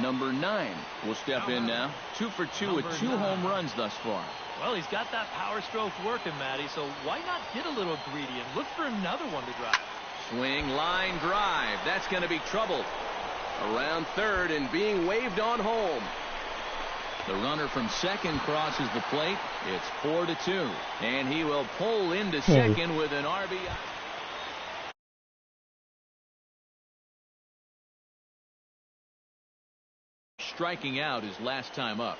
Number 9 will step in now. 2 for 2 with 2 home runs thus far. Well, he's got that power stroke working, Matty, so why not get a little greedy and look for another one to drive? Swing, line, drive. That's going to be trouble. Around third and being waved on home. The runner from second crosses the plate. It's 4-2. And he will pull into second with an RBI. Striking out his last time up.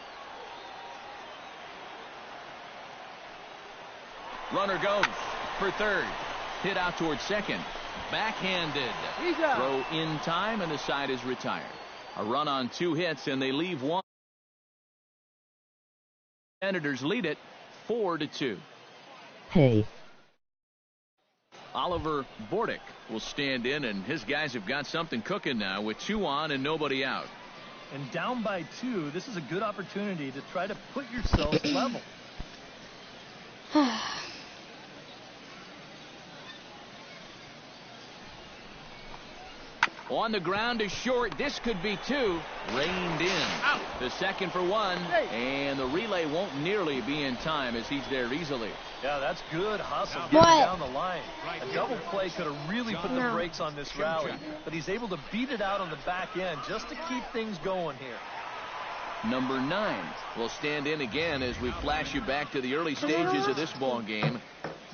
Runner goes for third. Hit out towards second. Backhanded. Throw in time, and the side is retired. A run on 2 hits, and they leave one. Senators lead it 4-2. Hey. Oliver Bordick will stand in, and his guys have got something cooking now with 2 on and nobody out. And down by 2, this is a good opportunity to try to put yourself level. On the ground is short. This could be 2. Reined in. Out. The second for 1. And the relay won't nearly be in time as he's there easily. Yeah, that's good hustle getting down the line. A double play could have really put the brakes on this rally, but he's able to beat it out on the back end just to keep things going here. Number 9 will stand in again as we flash you back to the early stages of this ball game.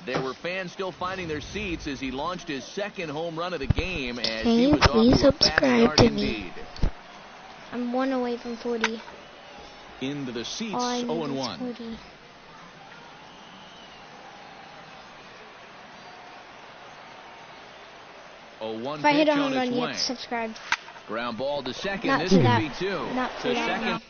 There were fans still finding their seats as he launched his second home run of the game as he was off to a fast start indeed. I'm 1 away from 40. Into the seats, 0-1. If I hit a home run, you have to subscribe. Ground ball to second. Not this to could that. be 2. Not to the that. second.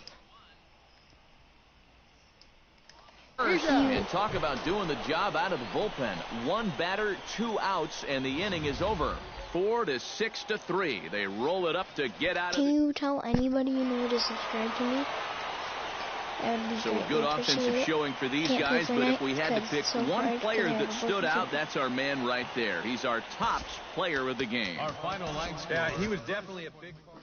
And talk about doing the job out of the bullpen. 1 batter, 2 outs, and the inning is over. 4-6-3. They roll it up to get out of it. Can you tell anybody you know to subscribe to me? So a good offensive showing for these guys, but if we had to pick one player that stood out, that's our man right there. He's our top player of the game. Our final line score. Yeah, he was definitely a big part.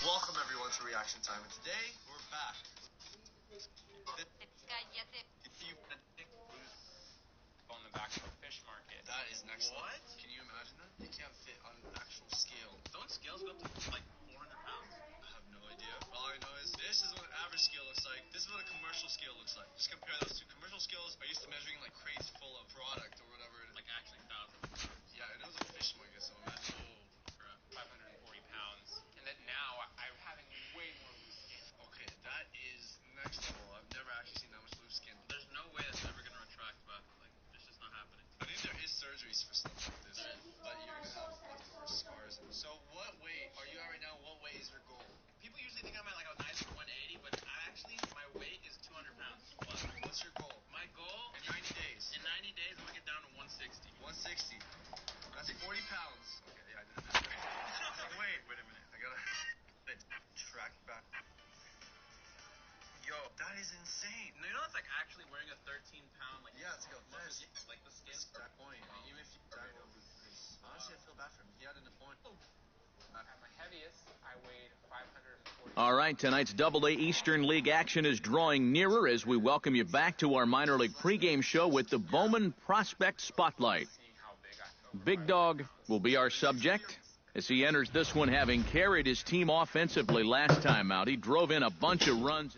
Welcome everyone to Reaction Time, and today we're back. On the back of a fish market. That is next level. What? Can you imagine that? You can't fit on an actual scale. Don't scales go up to like 400 pounds? I have no idea. All I know is this is what an average scale looks like. This is what a commercial scale looks like. Just compare those two. Commercial scales are used to measuring like crates full of product or whatever. Like actually thousands. Yeah, and it was a fish market, so imagine. Oh, crap. 540 pounds. And then now I'm having way more loose skin. Okay, that is next level. I've never actually seen that much loose skin. There's no way that's ever going to retract, but like, it's just not happening. I think there is surgeries for stuff like this, but you're going to have leftover scars. So what weight are you at right now? What weight is your goal? People usually think I'm at like a nice 180, but my weight is 200 pounds. What's your goal? My goal in 90 days. In 90 days, I'm gonna get down to 160. 160. That's 40 pounds. Okay, yeah, I did that. Wait a minute. I gotta track back. Yo, that is insane. No, you know it's like actually wearing a 13-pound like. Yeah, it's like a vest. Like the skin. That point. Even if you honestly, I feel bad for him. He had an appointment. At my heaviest, I weighed 540. All right, tonight's Double-A Eastern League action is drawing nearer as we welcome you back to our minor league pregame show with the Bowman Prospect Spotlight. Big Dog will be our subject as he enters this one, having carried his team offensively last time out. He drove in a bunch of runs.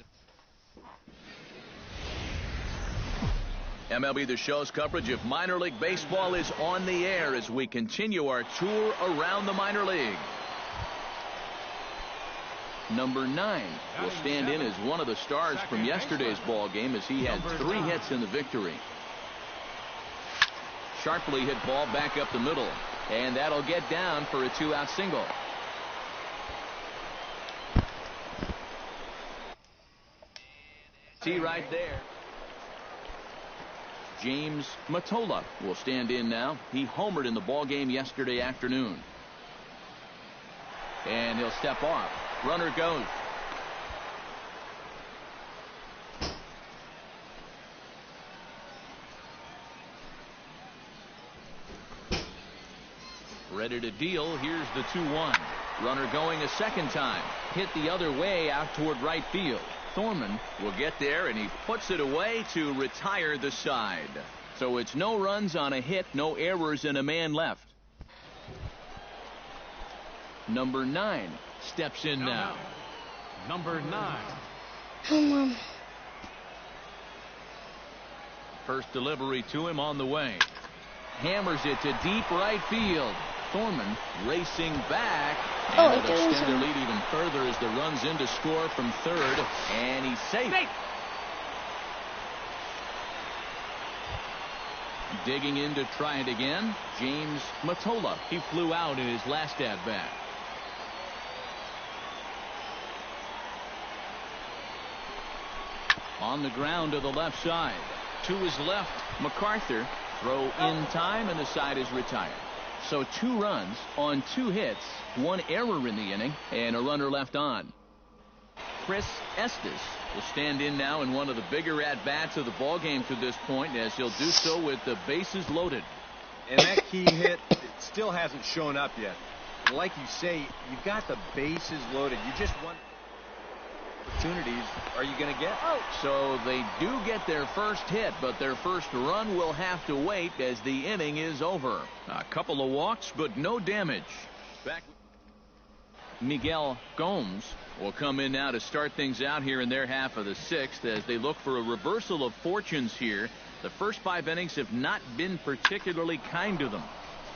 MLB The Show's coverage of minor league baseball is on the air as we continue our tour around the minor league. Number 9 will stand in as one of the stars from yesterday's ball game as he had 3 hits in the victory. Sharply hit ball back up the middle, and that'll get down for a 2-out single. T right there. James Mottola will stand in now. He homered in the ball game yesterday afternoon. And he'll step off. Runner goes. Ready to deal. Here's the 2-1. Runner going a second time. Hit the other way out toward right field. Thorman will get there, and he puts it away to retire the side. So it's no runs on a hit, no errors, and a man left. Number 9 steps in now. Number 9. Come on. First delivery to him on the way. Hammers it to deep right field. Thorman racing back. And it'll extend their lead even further as the run's in to score from third. And he's safe. Digging in to try it again, James Mottola. He flew out in his last at-bat. On the ground to the left side. To his left, MacArthur. Throw in time, and the side is retired. So 2 runs on 2 hits, 1 error in the inning, and a runner left on. Chris Estes will stand in now in one of the bigger at-bats of the ballgame to this point, as he'll do so with the bases loaded. And that key hit still hasn't shown up yet. Like you say, you've got the bases loaded. You just want opportunities are you going to get? So they do get their first hit, but their first run will have to wait as the inning is over. A couple of walks, but no damage. Back. Miguel Gomes will come in now to start things out here in their half of the 6th as they look for a reversal of fortunes here. The first 5 innings have not been particularly kind to them.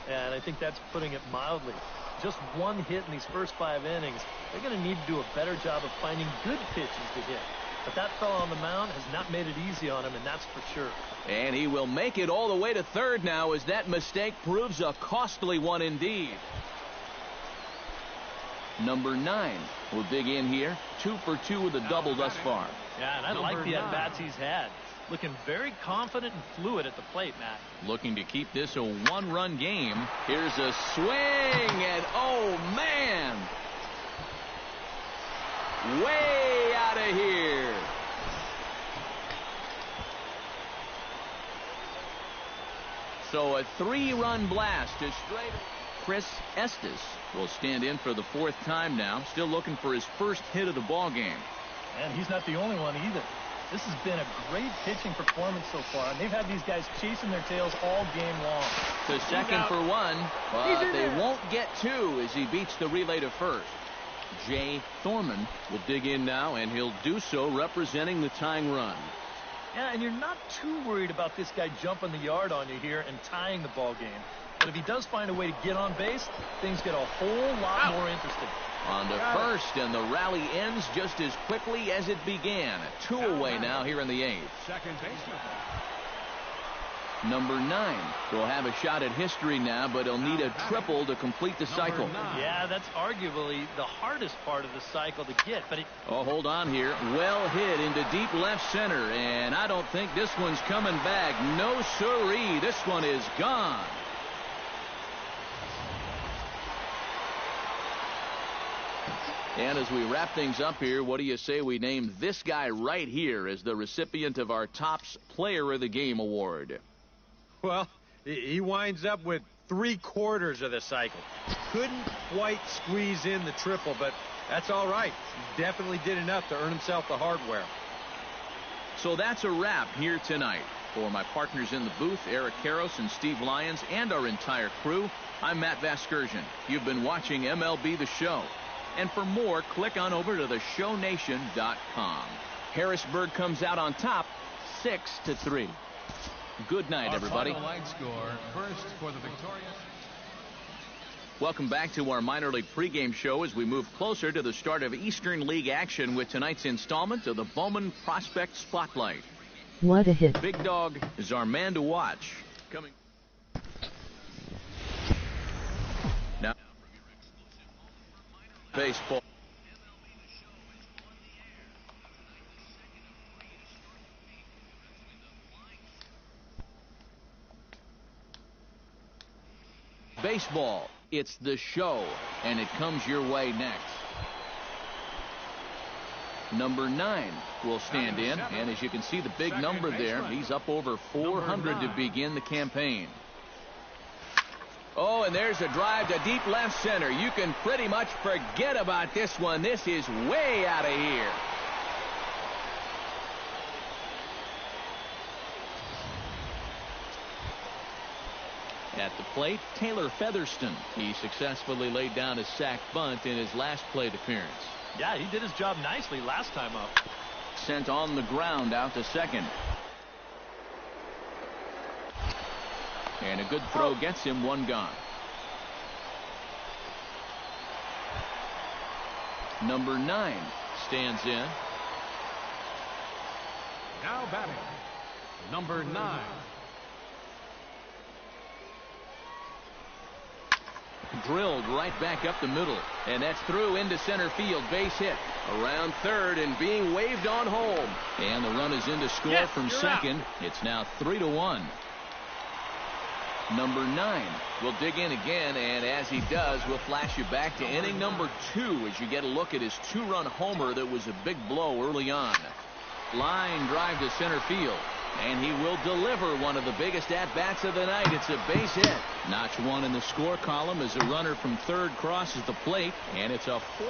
And I think that's putting it mildly. Just 1 hit in these first 5 innings. They're going to need to do a better job of finding good pitches to hit. But that fellow on the mound has not made it easy on him, and that's for sure. And he will make it all the way to third now as that mistake proves a costly one indeed. Number 9 will dig in here. 2 for 2 with a double thus far. Yeah, and I like the at-bats he's had. Looking very confident and fluid at the plate, Matt. Looking to keep this a 1-run game. Here's a swing, and oh, man. Way out of here. So a 3-run blast to straight. Chris Estes will stand in for the 4th time now. Still looking for his first hit of the ball game. And he's not the only one either. This has been a great pitching performance so far, and they've had these guys chasing their tails all game long. To second for 1, but they won't get 2 as he beats the relay to first. Jay Thorman will dig in now, and he'll do so representing the tying run. Yeah, and you're not too worried about this guy jumping the yard on you here and tying the ball game. But if he does find a way to get on base, things get a whole lot more interesting. On to first, and the rally ends just as quickly as it began. 2 away now here in the 8th. Second baseman. Number 9 will have a shot at history now, but he'll need a triple to complete the cycle. Yeah, that's arguably the hardest part of the cycle to get. But oh, hold on here. Well hit into deep left center, and I don't think this one's coming back. No siree. This one is gone. And as we wrap things up here, what do you say we name this guy right here as the recipient of our Topps Player of the Game award? Well, he winds up with 3/4 of the cycle. Couldn't quite squeeze in the triple, but that's all right. He definitely did enough to earn himself the hardware. So that's a wrap here tonight. For my partners in the booth, Eric Karros and Steve Lyons, and our entire crew, I'm Matt Vasgersian. You've been watching MLB The Show. And for more, click on over to theshownation.com. Harrisburg comes out on top, 6-3. Good night, everybody. Final line score, first for the victorious. Welcome back to our minor league pregame show as we move closer to the start of Eastern League action with tonight's installment of the Bowman Prospect Spotlight. What a hit. Big Dog is our man to watch. Coming. Now, baseball. Baseball, it's the show, and it comes your way next. Number 9 will stand in, and as you can see the big number there, he's up over 400 to begin the campaign. Oh, and there's a drive to deep left center. You can pretty much forget about this one. This is way out of here. At the plate, Taylor Featherston. He successfully laid down a sacked bunt in his last plate appearance. Yeah, he did his job nicely last time up. Sent on the ground out to second. And a good throw gets him one gone. Number 9 stands in. Now batting, number 9. Drilled right back up the middle, and that's through into center field. Base hit around third and being waved on home, and the run is in to score from second. It's now 3-1. Number 9 will dig in again, and as he does, we'll flash you back to inning number 2 as you get a look at his 2-run homer that was a big blow early on. Line drive to center field, and he will deliver one of the biggest at-bats of the night. It's a base hit. Notch 1 in the score column as a runner from third crosses the plate, and it's a 4.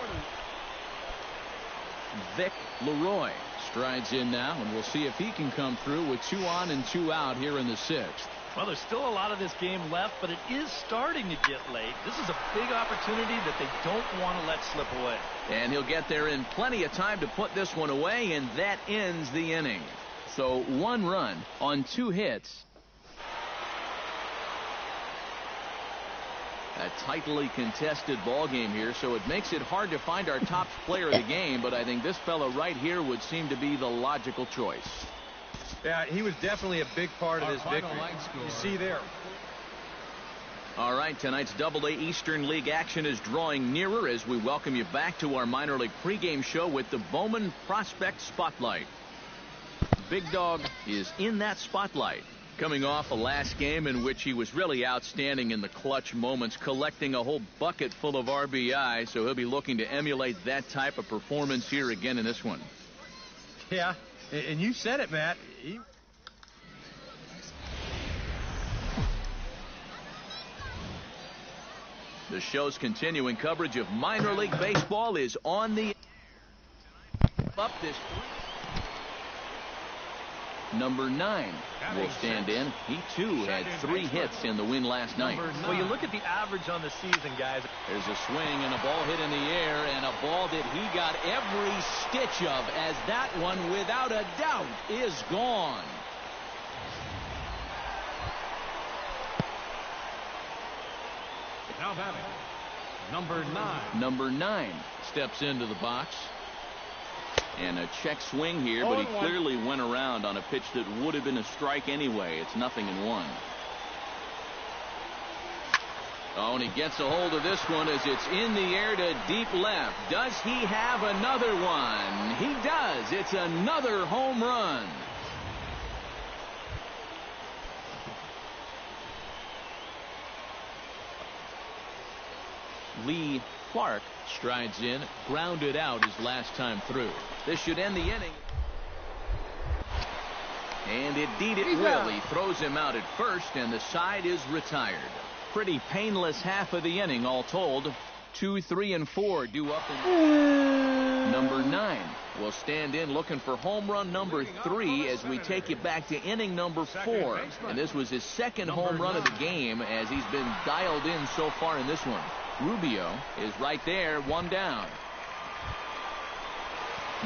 Vic Leroy strides in now, and we'll see if he can come through with 2 on and 2 out here in the 6th. Well, there's still a lot of this game left, but it is starting to get late. This is a big opportunity that they don't want to let slip away. And he'll get there in plenty of time to put this one away, and that ends the inning. So 1 run on 2 hits. A tightly contested ball game here, so it makes it hard to find our top player of the game, but I think this fella right here would seem to be the logical choice. Yeah, he was definitely a big part of this victory. You see there. All right, tonight's Double-A Eastern League action is drawing nearer as we welcome you back to our minor league pregame show with the Bowman Prospect Spotlight. Big Dog is in that spotlight, coming off a last game in which he was really outstanding in the clutch moments, collecting a whole bucket full of RBI, so he'll be looking to emulate that type of performance here again in this one. Yeah, and you said it, Matt. The show's continuing coverage of minor league baseball is on the up this. Number 9 will stand in. He too had 3 hits in the win last night. Well, you look at the average on the season, guys. There's a swing and a ball hit in the air, and a ball that he got every stitch of, as that one without a doubt is gone. Now batting, number 9. Number 9 steps into the box. And a check swing here, but he clearly went around on a pitch that would have been a strike anyway. It's 0-1. Oh, and he gets a hold of this one as it's in the air to deep left. Does he have another one? He does. It's another home run. Lee Clark strides in, grounded out his last time through. This should end the inning. And indeed it will. He throws him out at first, and the side is retired. Pretty painless half of the inning all told. 2, 3, and 4 due up. Number 9 will stand in looking for home run number 3 as we take you back to inning number 4. And this was his second home run of the game as he's been dialed in so far in this one. Rubio is right there, 1 down.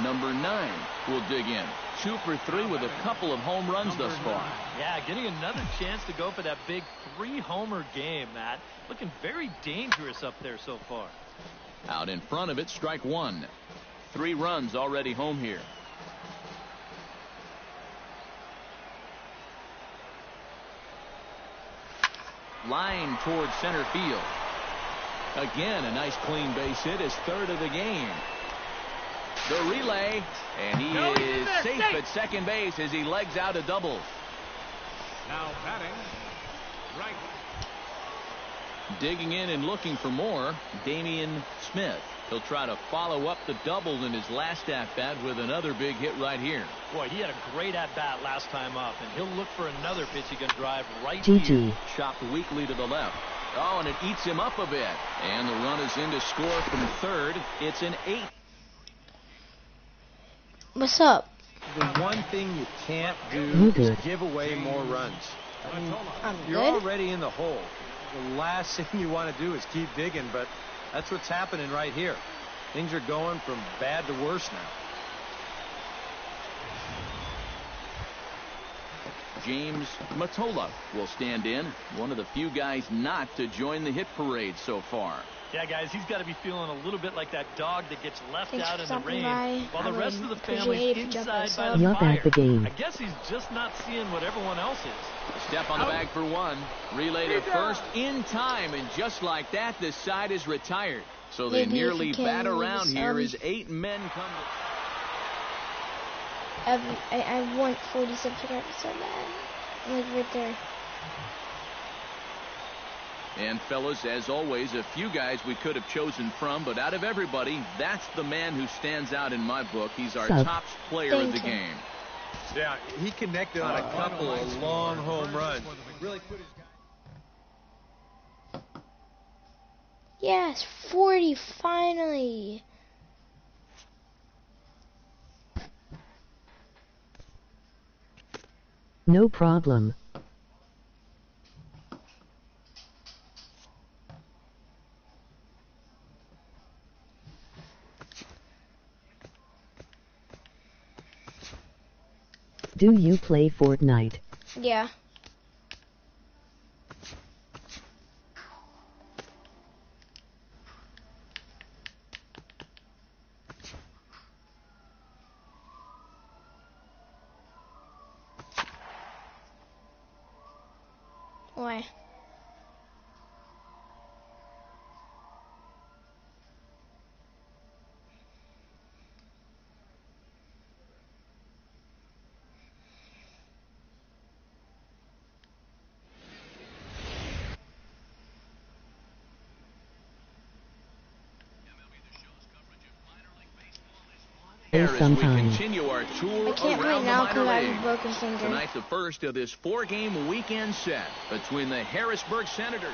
Number 9 will dig in. 2 for 3 with a couple of home runs thus far. Yeah, getting another chance to go for that big 3-homer game, Matt. Looking very dangerous up there so far. Out in front of it, strike 1. 3 runs already home here. Line towards center field. Again, a nice clean base hit, his 3rd of the game. The relay, and he is safe at second base as he legs out a double. Now batting, right. Digging in and looking for more, Damian Smith. He'll try to follow up the double in his last at-bat with another big hit right here. Boy, he had a great at-bat last time up, and he'll look for another pitch he can drive right here. Chopped weakly to the left. Oh, and it eats him up a bit. And the run is in to score from third. It's an 8. What's up? The one thing you can't do is give away more runs. I mean, you're already in the hole. The last thing you want to do is keep digging, but that's what's happening right here. Things are going from bad to worse now. James Mottola will stand in. One of the few guys not to join the hit parade so far. Yeah, guys, he's got to be feeling a little bit like that dog that gets left Thanks out in for the stopping rain by. while the rest of the family's appreciate it if you inside jump us by up. the fire. I guess he's just not seeing what everyone else is. A step on the bag for one. Relay to first in time, and just like that, the side is retired. So they Maybe nearly if you bat can, around here as 8 men come to... I want 40 subscribers so bad. I'm like right there. And fellas, as always, a few guys we could have chosen from, but out of everybody, that's the man who stands out in my book. He's our top player of the game. Yeah, he connected on a couple of long home runs. Really put his guy. Yes, 40 finally. No problem. Do you play Fortnite? Yeah. Why? As we continue our tour I can't around right now the because minor I have a leagues. broken finger. Tonight, the first of this 4-game weekend set between the Harrisburg Senators.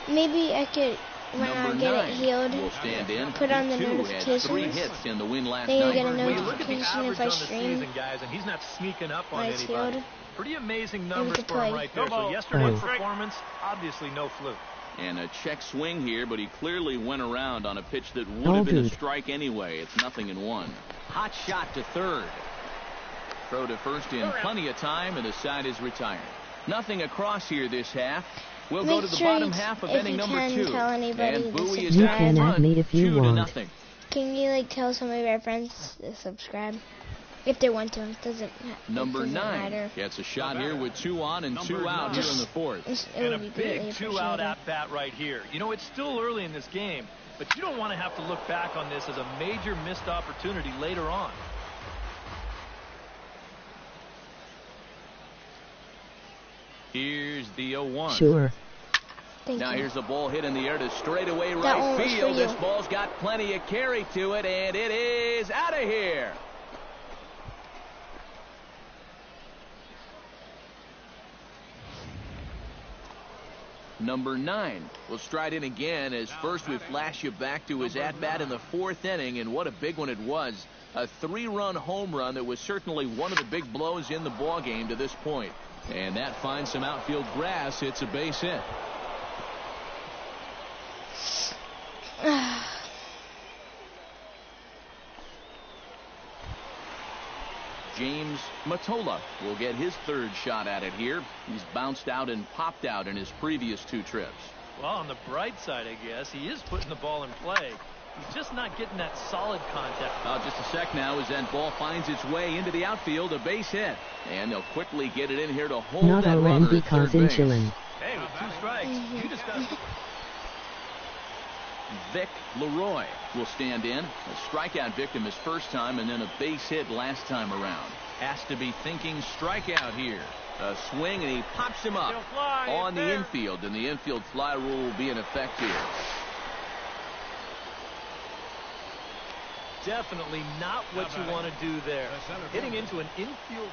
Maybe I could, when I get it healed, will stand in. put on the He, too, had notifications. 3 hits in the win last Then you night. get a When you look at the notification average if I on the stream. season, guys, and he's not sneaking up on When it's anybody. healed. Pretty amazing we numbers could for him play. right there. So yesterday's performance, obviously no fluke. And a check swing here, but he clearly went around on a pitch that would have been a strike anyway. It's 0-1. Hot shot to third. Throw to first in plenty of time, and the side is retired. Nothing across here this half. We'll go to the bottom half of inning number 2. And Bowie is out in front, 2-0. Can you like tell some of our friends to subscribe? If they want to. Number 9 matter. gets a shot here with 2 on and 2 out here in the 4th. And a big 2-out at-bat right here. You know, it's still early in this game, but you don't want to have to look back on this as a major missed opportunity later on. Here's the 0-1. Sure. Now here's the ball hit in the air to straightaway right field. This ball's got plenty of carry to it, and it is out of here. Number 9 will stride in again as first we flash you back to his at-bat in the 4th inning, and what a big one it was. A 3-run home run that was certainly one of the big blows in the ballgame to this point. And that finds some outfield grass. It's a base hit. James Mottola will get his 3rd shot at it here. He's bounced out and popped out in his previous 2 trips. Well, on the bright side, I guess, he is putting the ball in play. He's just not getting that solid contact. Just a sec now as that ball finds its way into the outfield, a base hit. And they'll quickly get it in here to hold Not that a runner run at third because base. insulin. Hey, with 2 strikes, you just got... Vic Leroy will stand in. A strikeout victim his first time, and then a base hit last time around. Has to be thinking strikeout here. A swing, and he pops him up on the infield, and the infield fly rule will be in effect here. Definitely not what you want to do there. Hitting into an infield.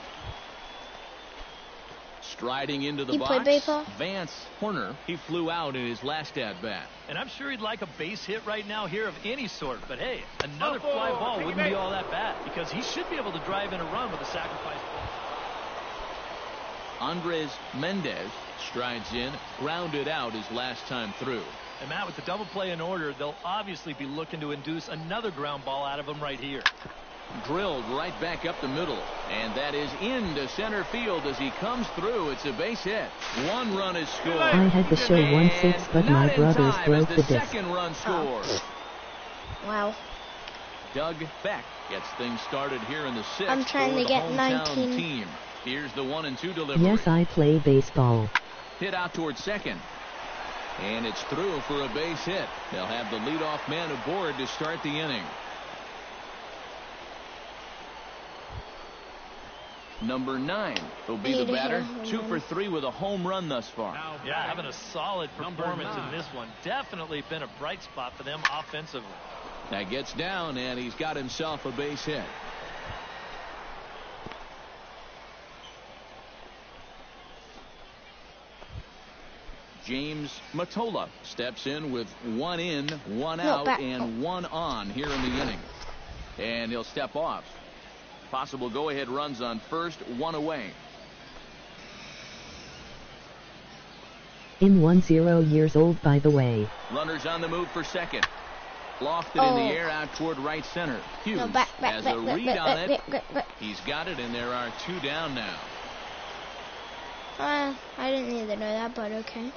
Striding into the You play box, baseball? Vance Horner. He flew out in his last at-bat. And I'm sure he'd like a base hit right now here of any sort. But hey, another fly ball wouldn't be all that bad because he should be able to drive in a run with a sacrifice ball. Andres Mendez strides in, grounded out his last time through. And Matt, with the double play in order, they'll obviously be looking to induce another ground ball out of him right here. Drilled right back up the middle, and that is into center field as he comes through. It's a base hit. One run is scored. I had to show 1-6, but my brothers broke the disc. Second run scores. Wow. Doug Beck gets things started here in the sixth. I'm trying for to the get hometown 19. Team. Here's the 1-2 delivery. Yes, I play baseball. Hit out towards second. And it's through for a base hit. They'll have the leadoff man aboard to start the inning. Number 9 will be the batter. 2 for 3 with a home run thus far. Yeah, having a solid performance in this one. Definitely been a bright spot for them offensively. That gets down, and he's got himself a base hit. James Mottola steps in with 1 in, 1 out, and 1 on here in the inning. And he'll step off. Possible go-ahead runs on first, 1 away. In 10 years old, by the way. Runners on the move for second. Lofted in the air out toward right center. Hughes has a read on it. He's got it, and there are 2 down now. I didn't need to know that, but okay.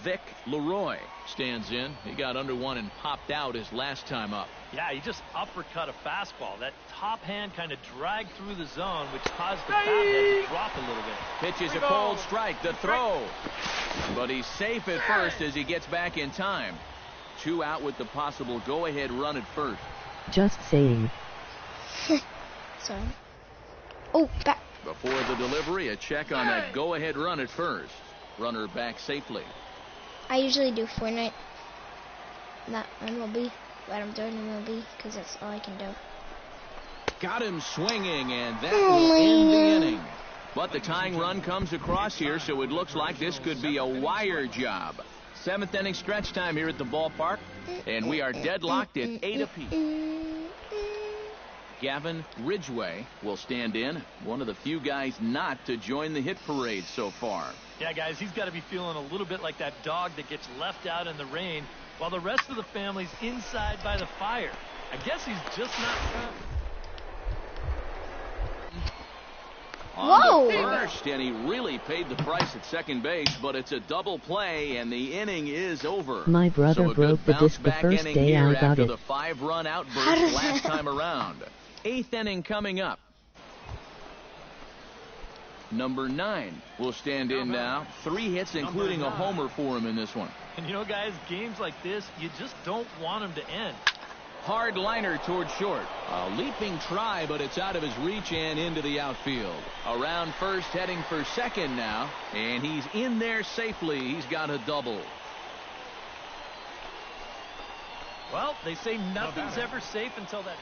Vic Leroy stands in. He got under one and popped out his last time up. Yeah, he just uppercut a fastball. That top hand kind of dragged through the zone, which caused the bat head to drop a little bit. Pitches a cold strike. The throw. But he's safe at first as he gets back in time. 2 out with the possible go-ahead run at first. Just saying. Sorry. Oh, back. Before the delivery, a check on that go-ahead run at first. Runner back safely. I usually do Fortnite, not MLB, but I'm doing MLB because that's all I can do. Got him swinging, and that will end the inning. But the tying run comes across here, so it looks like this could be a wire job. 7th inning stretch time here at the ballpark, and we are deadlocked at 8 apiece. Gavin Ridgway will stand in, one of the few guys not to join the hit parade so far. Yeah, guys, he's got to be feeling a little bit like that dog that gets left out in the rain while the rest of the family's inside by the fire. I guess he's just not... On to first, and he really paid the price at second base, but it's a double play, and the inning is over. My brother broke the disc the first day I got after it. the 5-run outburst last time around. 8th inning coming up. Number 9 will stand in now. 3 hits, including a homer for him in this one. And you know, guys, games like this, you just don't want them to end. Hard liner towards short. A leaping try, but it's out of his reach and into the outfield. Around first, heading for second now. And he's in there safely. He's got a double. Well, they say nothing's ever safe until that...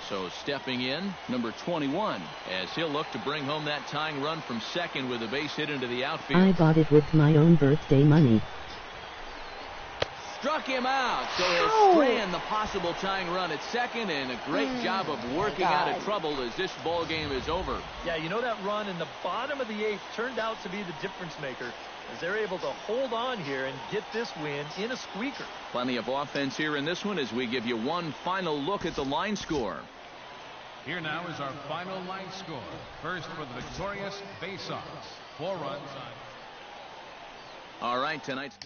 So stepping in, number 21, as he'll look to bring home that tying run from second with a base hit into the outfield. I bought it with my own birthday money. Struck him out, so he'll strand the possible tying run at second, and a great job of working out of trouble as this ball game is over. Yeah, you know, that run in the bottom of the 8th turned out to be the difference maker, as they're able to hold on here and get this win in a squeaker. Plenty of offense here in this one as we give you one final look at the line score. Here now is our final line score. First for the victorious Bay Sox. 4 runs. All right, tonight's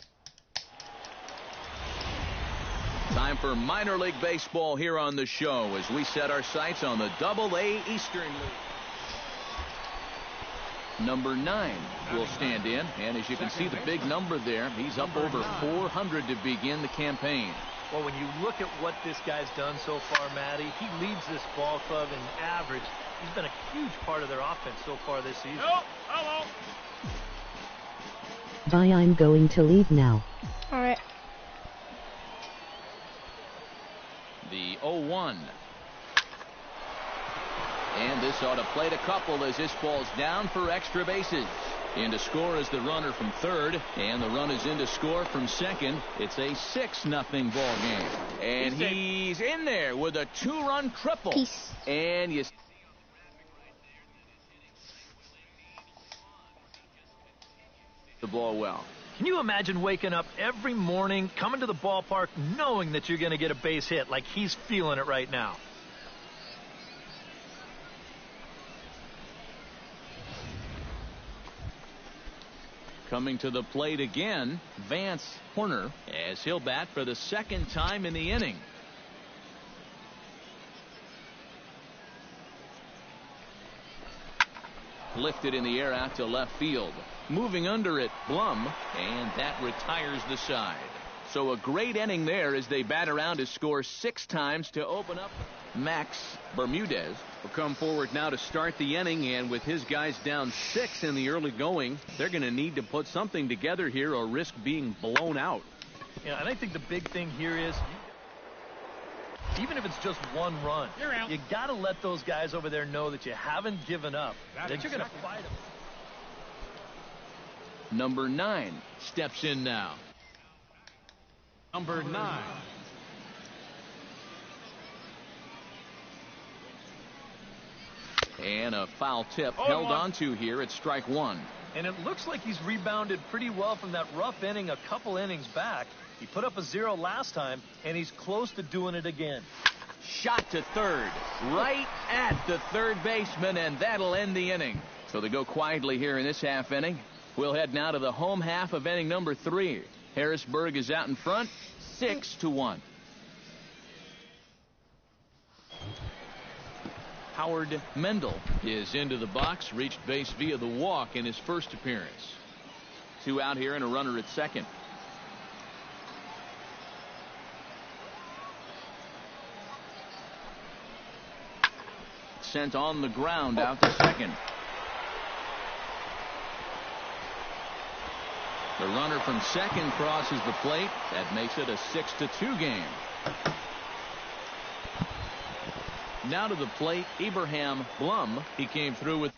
time for minor league baseball here on the show as we set our sights on the Double-A Eastern League. Number 9 will stand in, and as you can see the big number there, he's up over 400 to begin the campaign. Well, when you look at what this guy's done so far, Matty, he leads this ball club in average. He's been a huge part of their offense so far this season. Oh, hello. Bye, I'm going to leave now. All right. The 0-1. And this ought to plate a couple as this falls down for extra bases. In to score is the runner from third, and the run is in to score from second. It's a 6-0 ball game. And he's in there with a 2-run triple. Peace. And you the ball well. Can you imagine waking up every morning, coming to the ballpark, knowing that you're going to get a base hit like he's feeling it right now? Coming to the plate again, Vance Horner, as he'll bat for the second time in the inning. Lifted in the air out to left field. Moving under it, Blum, and that retires the side. So a great inning there as they bat around to score 6 times to open up. Max Bermudez will come forward now to start the inning, and with his guys down 6 in the early going, they're going to need to put something together here or risk being blown out. Yeah, and I think the big thing here is, even if it's just 1 run, you got to let those guys over there know that you haven't given up, that you're going to fight them. Number 9 steps in now. Number 9. And a foul tip held onto here at strike 1. And it looks like he's rebounded pretty well from that rough inning a couple innings back. He put up a 0 last time, and he's close to doing it again. Shot to third, right at the third baseman, and that'll end the inning. So they go quietly here in this half inning. We'll head now to the home half of inning number 3. Harrisburg is out in front, 6-1. Howard Mendel is into the box, reached base via the walk in his first appearance. 2 out here and a runner at second. Sent on the ground out to second. The runner from second crosses the plate. That makes it a 6-2 game. Now to the plate, Abraham Blum. He came through with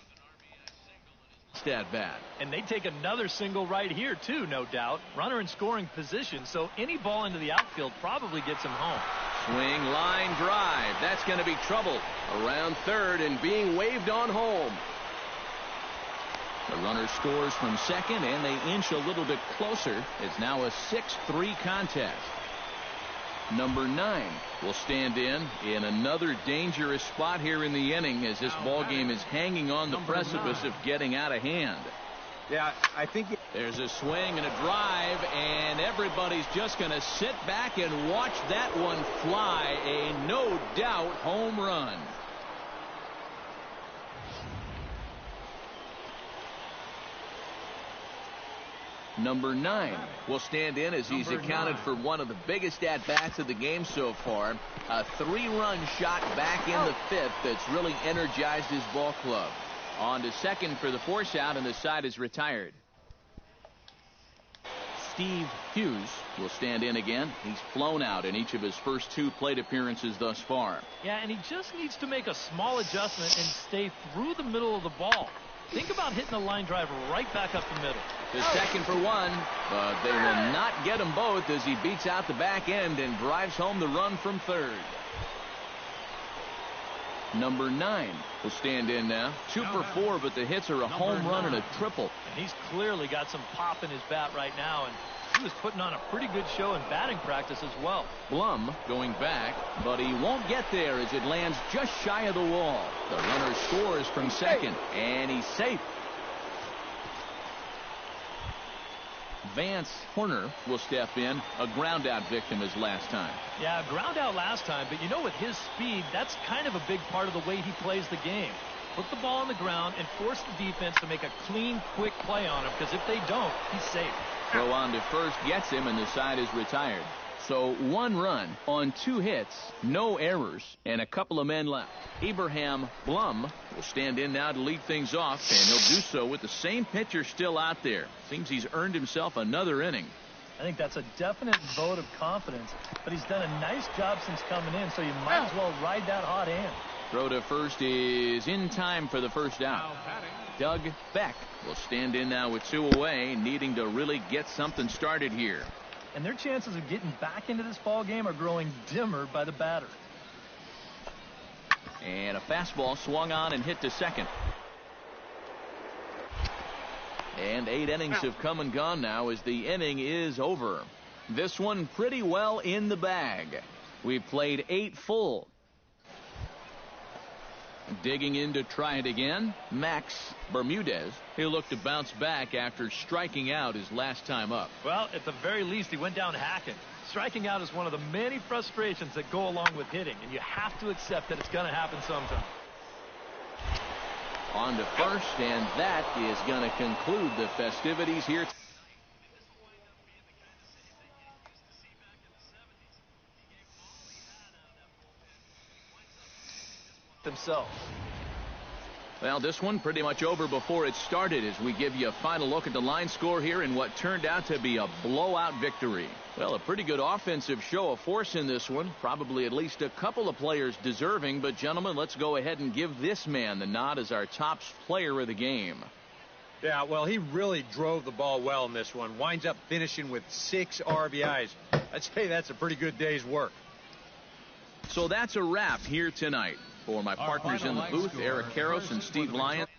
stat bat. And they take another single right here, too, no doubt. Runner in scoring position, so any ball into the outfield probably gets him home. Swing, line drive. That's going to be trouble around third and being waved on home. The runner scores from second, and they inch a little bit closer. It's now a 6-3 contest. Number 9 will stand in another dangerous spot here in the inning as this ball game is hanging on the precipice of getting out of hand. Yeah, I think there's a swing and a drive, and everybody's just going to sit back and watch that one fly. A no doubt home run. Number 9 will stand in as he's accounted for one of the biggest at-bats of the game so far. A 3-run shot back in the 5th that's really energized his ball club. On to second for the force out, and the side is retired. Steve Hughes will stand in again. He's flown out in each of his first 2 plate appearances thus far. Yeah, and he just needs to make a small adjustment and stay through the middle of the ball. Think about hitting a line drive right back up the middle. To second for 1, but they will not get them both as he beats out the back end and drives home the run from third. Number 9 will stand in now. 2 for 4, but the hits are a home run and a triple. And he's clearly got some pop in his bat right now, and he was putting on a pretty good show in batting practice as well. Blum going back, but he won't get there as it lands just shy of the wall. The runner scores from second, and he's safe. Vance Horner will step in, a ground out victim as last time. Yeah, ground out last time, but you know, with his speed, that's kind of a big part of the way he plays the game. Put the ball on the ground and force the defense to make a clean, quick play on him, because if they don't, he's safe. Throw on to first gets him, and the side is retired. So 1 run on 2 hits, no errors, and a couple of men left. Abraham Blum will stand in now to lead things off, and he'll do so with the same pitcher still out there. Seems he's earned himself another inning. I think that's a definite vote of confidence, but he's done a nice job since coming in, so you might as well ride that hot hand. Throw to first is in time for the first out. Doug Beck will stand in now with 2 away, needing to really get something started here. And their chances of getting back into this ball game are growing dimmer by the batter. And a fastball swung on and hit to second. And 8 innings have come and gone now as the inning is over. This one pretty well in the bag. We've played 8 full. Digging in to try it again, Max Bermudez. He'll look to bounce back after striking out his last time up. Well, at the very least, he went down hacking. Striking out is one of the many frustrations that go along with hitting, and you have to accept that it's going to happen sometime. On to first, and that is going to conclude the festivities here. Themselves. Well, this one pretty much over before it started as we give you a final look at the line score here in what turned out to be a blowout victory. Well, a pretty good offensive show of force in this one. Probably at least a couple of players deserving. But, gentlemen, let's go ahead and give this man the nod as our top player of the game. Yeah, well, he really drove the ball well in this one. Winds up finishing with 6 RBIs. I'd say that's a pretty good day's work. So that's a wrap here tonight. For my partners in the booth, Eric Karros and Steve Lyons.